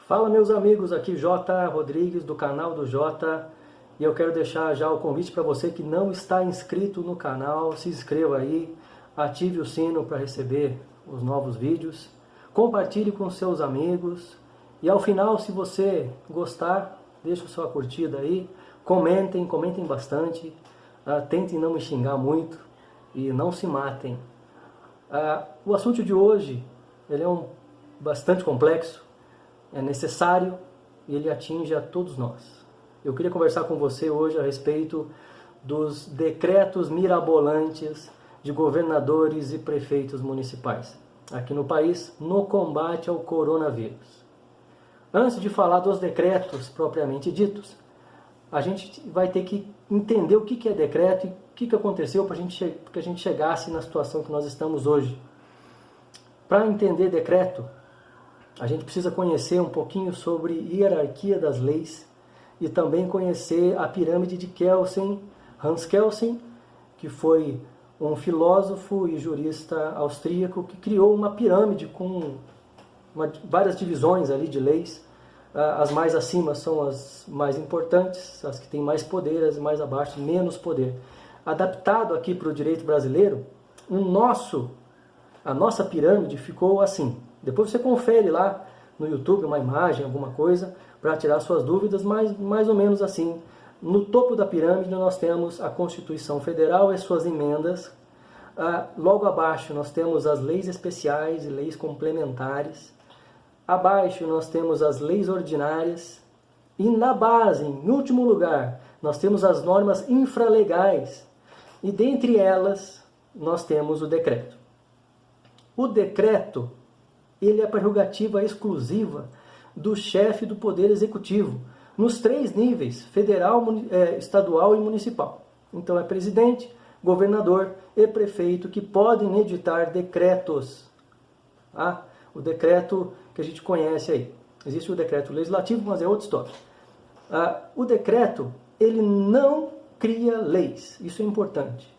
Fala meus amigos, aqui J. Rodrigues do canal do J. E eu quero deixar já o convite para você que não está inscrito no canal, se inscreva aí, ative o sino para receber os novos vídeos, compartilhe com seus amigos e ao final, se você gostar, deixa sua curtida aí, comentem bastante, tentem não me xingar muito e não se matem. O assunto de hoje ele é bastante complexo, é necessário e ele atinge a todos nós. Eu queria conversar com você hoje a respeito dos decretos mirabolantes de governadores e prefeitos municipais aqui no país no combate ao coronavírus. Antes de falar dos decretos propriamente ditos, a gente vai ter que entender o que é decreto e o que aconteceu para que a gente chegasse na situação que nós estamos hoje. Para entender decreto, a gente precisa conhecer um pouquinho sobre hierarquia das leis e também conhecer a pirâmide de Kelsen, Hans Kelsen, que foi um filósofo e jurista austríaco que criou uma pirâmide com várias divisões ali de leis. As mais acima são as mais importantes, as que têm mais poder, as mais abaixo menos poder. Adaptado aqui para o direito brasileiro, a nossa pirâmide ficou assim. Depois você confere lá no YouTube uma imagem, alguma coisa, para tirar suas dúvidas, mas mais ou menos assim. No topo da pirâmide nós temos a Constituição Federal e suas emendas. Logo abaixo nós temos as leis especiais e leis complementares. Abaixo nós temos as leis ordinárias. E na base, em último lugar, nós temos as normas infralegais. E dentre elas nós temos o decreto. O decreto ele é a prerrogativa exclusiva do chefe do Poder Executivo, nos 3 níveis, federal, estadual e municipal. Então é presidente, governador e prefeito que podem editar decretos. O decreto que a gente conhece aí. Existe o decreto legislativo, mas é outra história. O decreto, ele não cria leis, isso é importante.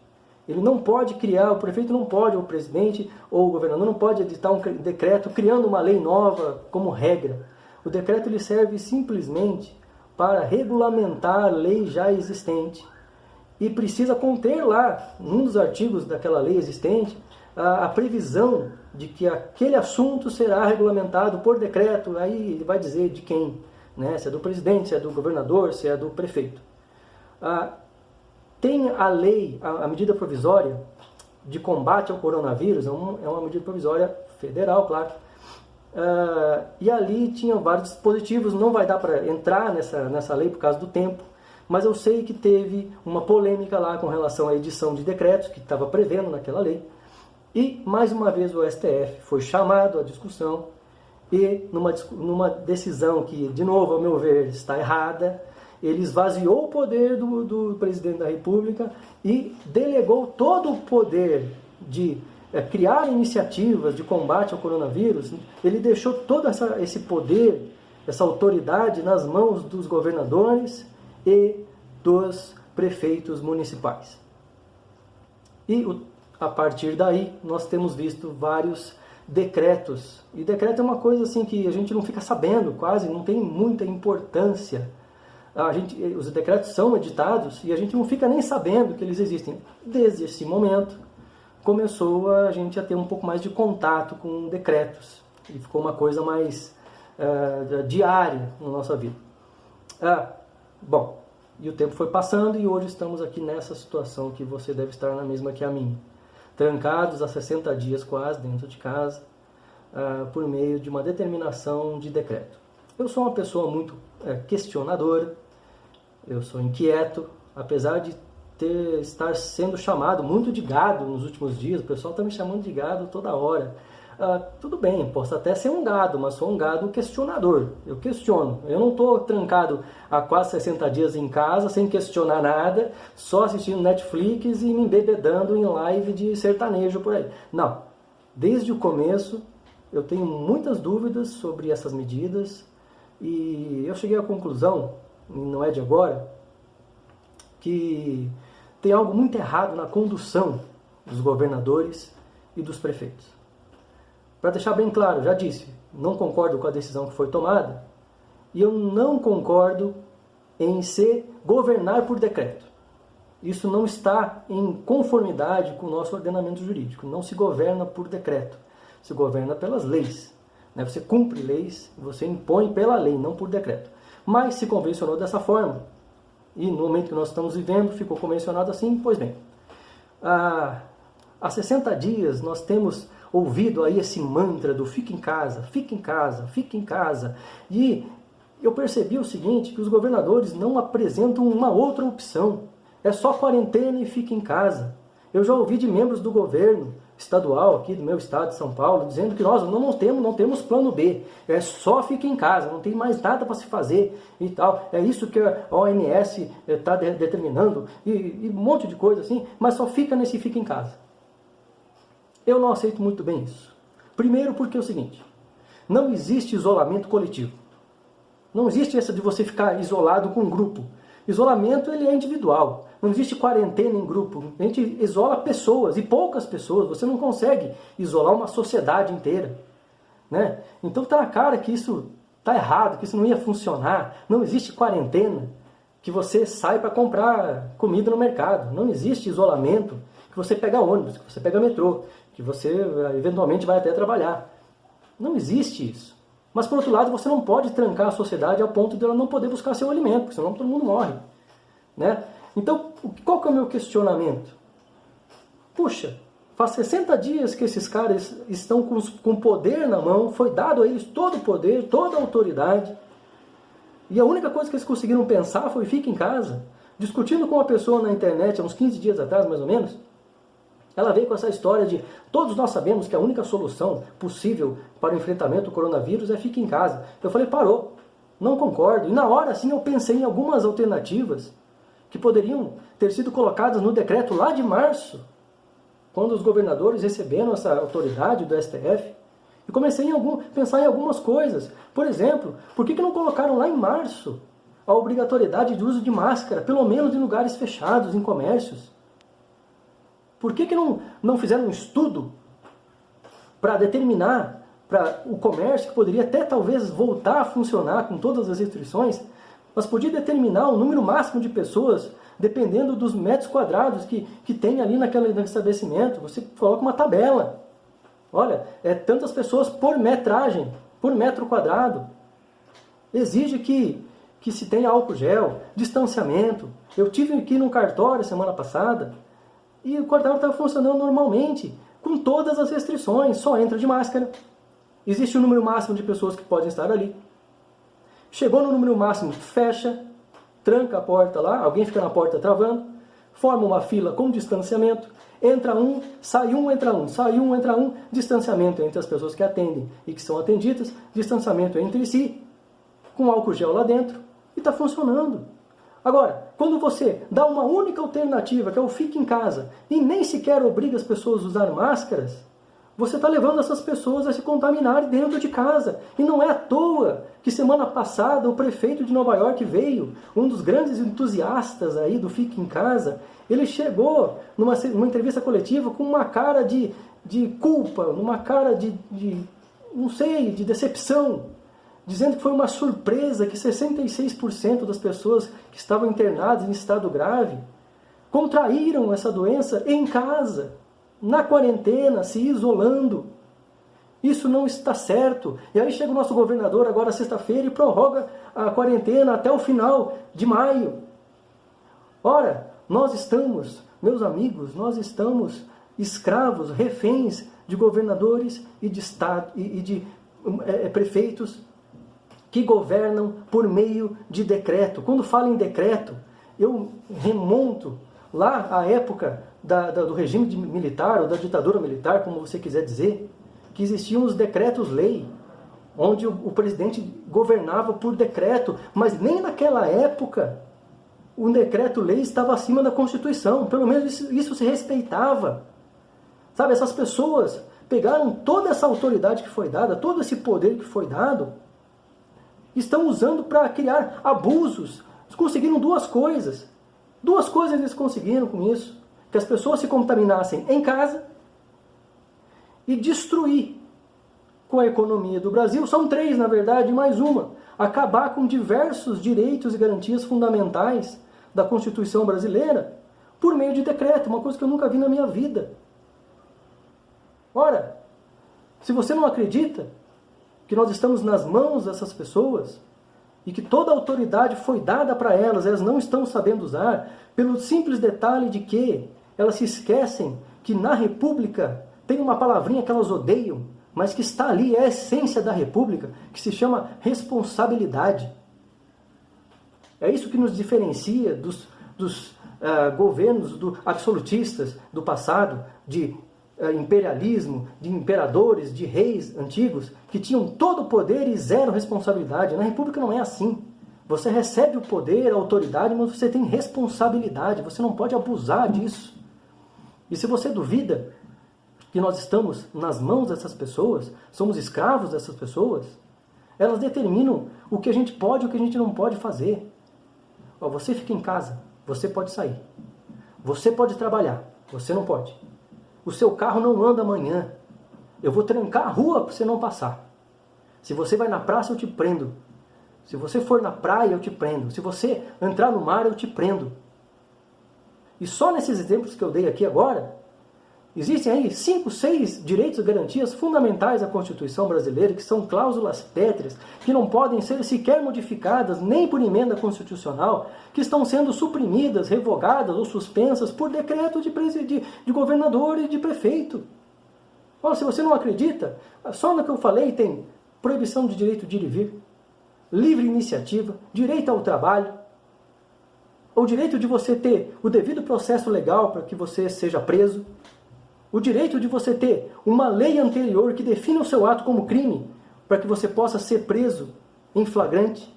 Ele não pode criar, o prefeito não pode, ou o presidente ou o governador não pode editar um decreto criando uma lei nova como regra. O decreto ele serve simplesmente para regulamentar a lei já existente e precisa conter lá, num dos artigos daquela lei existente, a previsão de que aquele assunto será regulamentado por decreto. Aí ele vai dizer de quem, né? Se é do presidente, se é do governador, se é do prefeito. Tem a lei, a medida provisória de combate ao coronavírus, é uma medida provisória federal, claro. E ali tinha vários dispositivos, não vai dar para entrar nessa lei por causa do tempo, mas eu sei que teve uma polêmica lá com relação à edição de decretos, que estava prevendo naquela lei, e mais uma vez o STF foi chamado à discussão, e numa decisão que, de novo, ao meu ver, está errada, ele esvaziou o poder do presidente da República e delegou todo o poder de criar iniciativas de combate ao coronavírus. Ele deixou todo esse poder, essa autoridade nas mãos dos governadores e dos prefeitos municipais. E a partir daí nós temos visto vários decretos. E decreto é uma coisa assim que a gente não fica sabendo, quase não tem muita importância. Os decretos são editados e a gente não fica nem sabendo que eles existem. Desde esse momento, começou a gente a ter um pouco mais de contato com decretos. E ficou uma coisa mais diária na nossa vida. Bom, e o tempo foi passando e hoje estamos aqui nessa situação que você deve estar na mesma que a minha. Trancados há 60 dias quase dentro de casa, por meio de uma determinação de decreto. Eu sou uma pessoa muito questionadora. Eu sou inquieto, apesar de estar sendo chamado muito de gado nos últimos dias. O pessoal está me chamando de gado toda hora. Tudo bem, posso até ser um gado, mas sou um gado questionador. Eu questiono. Eu não estou trancado há quase 60 dias em casa, sem questionar nada, só assistindo Netflix e me embebedando em live de sertanejo por aí. Não. Desde o começo, eu tenho muitas dúvidas sobre essas medidas e eu cheguei à conclusão, não é de agora, que tem algo muito errado na condução dos governadores e dos prefeitos. Para deixar bem claro, já disse, não concordo com a decisão que foi tomada, E eu não concordo em governar por decreto. Isso não está em conformidade com o nosso ordenamento jurídico. Não se governa por decreto. Se governa pelas leis. Você cumpre leis, você impõe pela lei, não por decreto. Mas se convencionou dessa forma. E no momento que nós estamos vivendo, ficou convencionado assim, pois bem. Há 60 dias nós temos ouvido aí esse mantra do fique em casa, fique em casa, fique em casa. E eu percebi o seguinte, que os governadores não apresentam uma outra opção. É só quarentena e fique em casa. Eu já ouvi de membros do governo estadual aqui do meu estado de São Paulo, dizendo que nós não temos plano B, é só fique em casa, não tem mais nada para se fazer e tal, é isso que a OMS está determinando, e um monte de coisa assim, mas só fica nesse fica em casa. Eu não aceito muito bem isso. Primeiro porque é o seguinte, não existe isolamento coletivo, não existe essa de você ficar isolado com um grupo. Isolamento ele é individual. Não existe quarentena em grupo. A gente isola pessoas, e poucas pessoas. Você não consegue isolar uma sociedade inteira. Né? Então está na cara que isso está errado, que isso não ia funcionar. Não existe quarentena que você sai para comprar comida no mercado. Não existe isolamento que você pega ônibus, que você pega metrô, que você eventualmente vai até trabalhar. Não existe isso. Mas, por outro lado, você não pode trancar a sociedade ao ponto de ela não poder buscar seu alimento, porque senão todo mundo morre. Né? Então, qual que é o meu questionamento? Puxa, faz 60 dias que esses caras estão com poder na mão, foi dado a eles todo o poder, toda a autoridade, e a única coisa que eles conseguiram pensar foi fique em casa. Discutindo com uma pessoa na internet, há uns 15 dias atrás, mais ou menos, ela veio com essa história de todos nós sabemos que a única solução possível para o enfrentamento do coronavírus é fique em casa. Eu falei, parou, não concordo. E na hora, sim, eu pensei em algumas alternativas que poderiam ter sido colocadas no decreto lá de março, quando os governadores receberam essa autoridade do STF. E comecei a pensar em algumas coisas. Por exemplo, por que não colocaram lá em março a obrigatoriedade de uso de máscara, pelo menos em lugares fechados, em comércios? Por que não fizeram um estudo para determinar para o comércio, que poderia até talvez voltar a funcionar com todas as restrições, mas podia determinar o número máximo de pessoas, dependendo dos metros quadrados que tem ali naquele estabelecimento? Você coloca uma tabela. Olha, é tantas pessoas por metragem, por metro quadrado. Exige que se tenha álcool gel, distanciamento. Eu tive aqui no cartório semana passada, e o cartório estava funcionando normalmente, com todas as restrições, só entra de máscara. Existe um número máximo de pessoas que podem estar ali. Chegou no número máximo, fecha, tranca a porta lá, alguém fica na porta travando, forma uma fila com distanciamento, entra um, entra um, sai um, entra um, distanciamento entre as pessoas que atendem e que são atendidas, distanciamento entre si, com álcool gel lá dentro, e está funcionando. Agora, quando você dá uma única alternativa, que é o fique em casa, e nem sequer obriga as pessoas a usar máscaras, você está levando essas pessoas a se contaminarem dentro de casa. E não é à toa que semana passada o prefeito de Nova York veio, um dos grandes entusiastas aí do fique em casa, ele chegou numa entrevista coletiva com uma cara de culpa, numa cara de decepção, dizendo que foi uma surpresa que 66% das pessoas que estavam internadas em estado grave contraíram essa doença em casa, na quarentena, se isolando. Isso não está certo. E aí chega o nosso governador agora sexta-feira e prorroga a quarentena até o final de maio. Ora, nós estamos, meus amigos, nós estamos escravos, reféns de governadores e de estado e de prefeitos que governam por meio de decreto. Quando falo em decreto, eu remonto lá à época do regime militar, ou da ditadura militar, como você quiser dizer, que existiam os decretos-lei, onde o presidente governava por decreto, mas nem naquela época o decreto-lei estava acima da Constituição, pelo menos isso se respeitava. Sabe, essas pessoas pegaram toda essa autoridade que foi dada, todo esse poder que foi dado, estão usando para criar abusos. Eles conseguiram duas coisas. Duas coisas eles conseguiram com isso. Que as pessoas se contaminassem em casa e destruir com a economia do Brasil. São três, na verdade, mais uma. acabar com diversos direitos e garantias fundamentais da Constituição brasileira por meio de decreto, uma coisa que eu nunca vi na minha vida. Ora, se você não acredita que nós estamos nas mãos dessas pessoas e que toda a autoridade foi dada para elas não estão sabendo usar, pelo simples detalhe de que elas se esquecem que na República tem uma palavrinha que elas odeiam, mas que está ali, é a essência da República, que se chama responsabilidade. É isso que nos diferencia dos governos absolutistas do passado, de imperialismo, de imperadores, de reis antigos, que tinham todo o poder e zero responsabilidade. Na República não é assim. Você recebe o poder, a autoridade, mas você tem responsabilidade. Você não pode abusar disso. E se você duvida que nós estamos nas mãos dessas pessoas, somos escravos dessas pessoas, elas determinam o que a gente pode e o que a gente não pode fazer. Você fica em casa, você pode sair. Você pode trabalhar, você não pode. O seu carro não anda amanhã. Eu vou trancar a rua para você não passar. Se você vai na praça, eu te prendo. Se você for na praia, eu te prendo. Se você entrar no mar, eu te prendo. E só nesses exemplos que eu dei aqui agora, existem aí 5, 6 direitos e garantias fundamentais da Constituição brasileira, que são cláusulas pétreas, que não podem ser sequer modificadas nem por emenda constitucional, que estão sendo suprimidas, revogadas ou suspensas por decreto de governador e de prefeito. Olha, se você não acredita, só no que eu falei tem proibição de direito de ir e vir, livre iniciativa, direito ao trabalho, o direito de você ter o devido processo legal para que você seja preso, o direito de você ter uma lei anterior que defina o seu ato como crime, para que você possa ser preso em flagrante.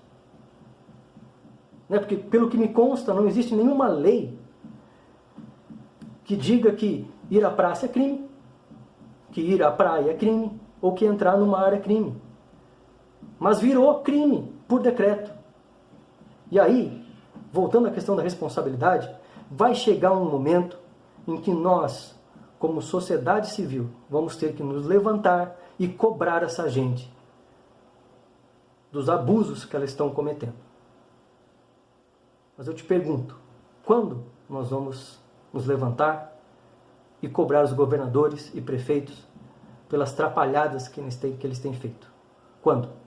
Porque, pelo que me consta, não existe nenhuma lei que diga que ir à praça é crime, que ir à praia é crime, ou que entrar no mar é crime. Mas virou crime por decreto. E aí, voltando à questão da responsabilidade, vai chegar um momento em que nós, como sociedade civil, vamos ter que nos levantar e cobrar essa gente dos abusos que elas estão cometendo. Mas eu te pergunto, quando nós vamos nos levantar e cobrar os governadores e prefeitos pelas trapalhadas que eles têm feito? Quando?